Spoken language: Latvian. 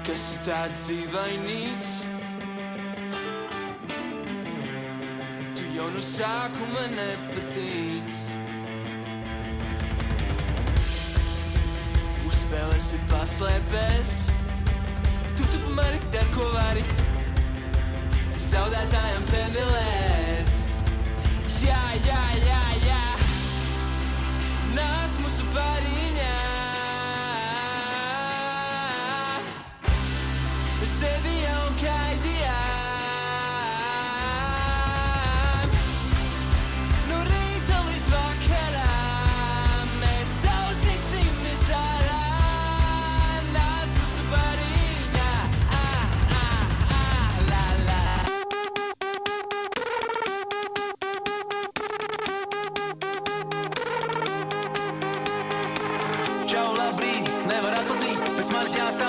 Kas tu tāds dīvainīts? Tu jau no sākuma nepatīc. Uzspēlēsi paslēpēs. Tu pamari, dar ko vari. Zaudētājiem pendelēs. Jā, jā, jā, jā. Nāc mūsu bariņā. Es tevi jau gaidījām. No rīta līdz vakaram mēs tausīsimies ārā. Nāc mūsu bariņā. La, la. Čau, labrīt, nevar atpazīt, pēc manis jāstāv.